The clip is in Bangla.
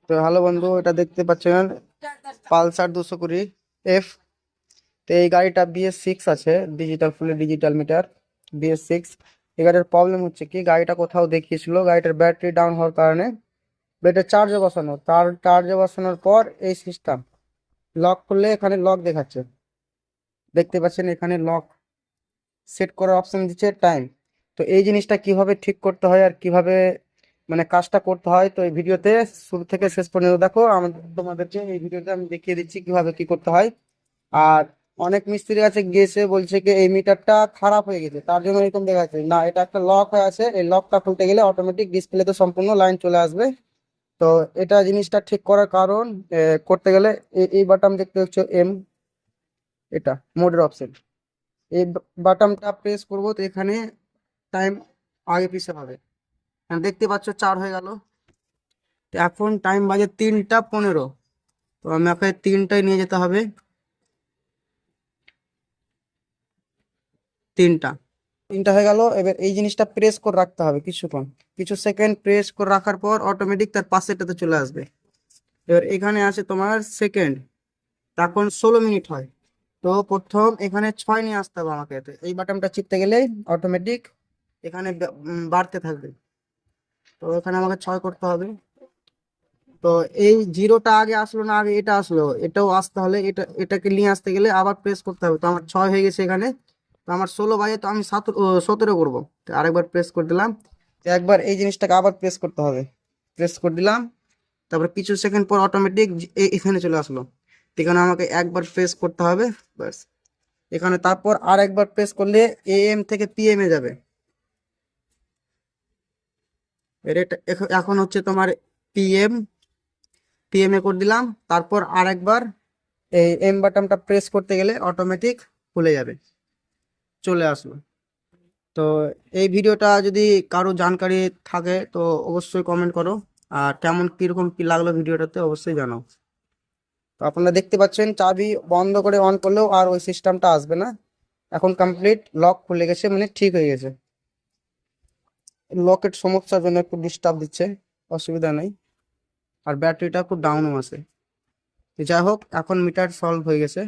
তো হ্যালো বন্ধু, এটা দেখতে পাচ্ছেন পালসার 220 এফ। তো এই গাড়িটা BS6 আছে, ডিজিটাল ফুলি ডিজিটাল মিটার BS6। এই গাড়ির প্রবলেম হচ্ছে কি, গাড়িটা কোথাও দেখিয়েছিল গাড়িটার ব্যাটারি ডাউন হওয়ার কারণে ব্যাটারি চার্জে বসানো, তার চার্জে বসানোর পর এই সিস্টেম লক করলে এখানে লক দেখাচ্ছে, দেখতে পাচ্ছেন এখানে লক সেট করার অপশন দিচ্ছে টাইম। তো এই জিনিসটা কিভাবে ঠিক করতে হয় আর কিভাবে মানে কাজটা করতে হয়, তো এই ভিডিওতে শুরু থেকে শেষ পর্যন্ত দেখো। তোমাদেরকে এই ভিডিওতে আমি দেখিয়ে দিচ্ছি কিভাবে কি করতে হয়। আর অনেক মিস্ত্রি কাছে গিয়েছে, বলছে কি এই মিটারটা খারাপ হয়ে গেছে, তার জন্য এরকম দেখাচ্ছে না। এটা একটা লক হয়ে আছে, এই লকটা খুলতে গেলে অটোমেটিক ডিসপ্লেতে সম্পূর্ণ লাইন চলে আসবে। তো এটা জিনিসটা ঠিক করার কারণ, করতে গেলে এই বাটন দেখতে হচ্ছে এটা মোডের অপশন। এই বাটনটা প্রেস করবো তো এখানে টাইম আগে পিছে হবে। দেখতে পাচ্ছ 4 হয়ে গেল। তো এখন টাইম বাজে 3টা 15। তো আমাকে 3টায় নিয়ে যেতে হবে। 3টা 3টা হয়ে গেল। এবার এই জিনিসটা প্রেস করে রাখতে হবে কিছুক্ষণ, কিছু সেকেন্ড প্রেস করে রাখার পর অটোমেটিক তার পাশেরটাতে চলে আসবে। এবার এখানে আছে তোমার সেকেন্ড, তখন 16 মিনিট হয়। তো প্রথম এখানে 6 নিয়ে আসতে হবে আমাকে। তো এই বাটনটা চিপতে গেলেই অটোমেটিক এখানে বাড়তে থাকবে। তো এখানে আমাকে 6 করতে হবে। তো এই জিরোটা আগে আসলো না, আগে এটা আসলো, এটাও আসতে হলে এটাকে নিয়ে আসতে গেলে আবার প্রেস করতে হবে। তো আমার 6 হয়ে গেছে এখানে। তো আমার 16 বাজে, তো আমি 17 করবো। তো আরেকবার প্রেস করে দিলাম। তো একবার এই জিনিসটাকে আবার প্রেস করতে হবে, প্রেস করে দিলাম। তারপর কিছু সেকেন্ড পর অটোমেটিক এখানে চলে আসলো। তো এখানে আমাকে একবার প্রেস করতে হবে, ব্যাস। এখানে তারপর আর একবার প্রেস করলে AM থেকে PM এ যাবে। এর এটা এখন হচ্ছে তোমার পিএম, PM এ করে দিলাম। তারপর আর একবার এই বাটনটা প্রেস করতে গেলে অটোমেটিক খুলে যাবে, চলে আসলো। তো এই ভিডিওটা যদি কারো জানকারি থাকে তো অবশ্যই কমেন্ট করো। আর কেমন কিরকম কি লাগলো ভিডিওটাতে অবশ্যই জানাও। তো আপনারা দেখতে পাচ্ছেন চাবি বন্ধ করে অন করলেও আর ওই সিস্টেমটা আসবে না। এখন কমপ্লিট লক খুলে গেছে, মানে ঠিক হয়ে গেছে। লকের সমস্যার জন্য একটু ডিস্টার্ব দিচ্ছে, অসুবিধা নেই। আর ব্যাটারিটা খুব ডাউনও আছে। যাই হোক, এখন মিটার সলভ হয়ে গেছে।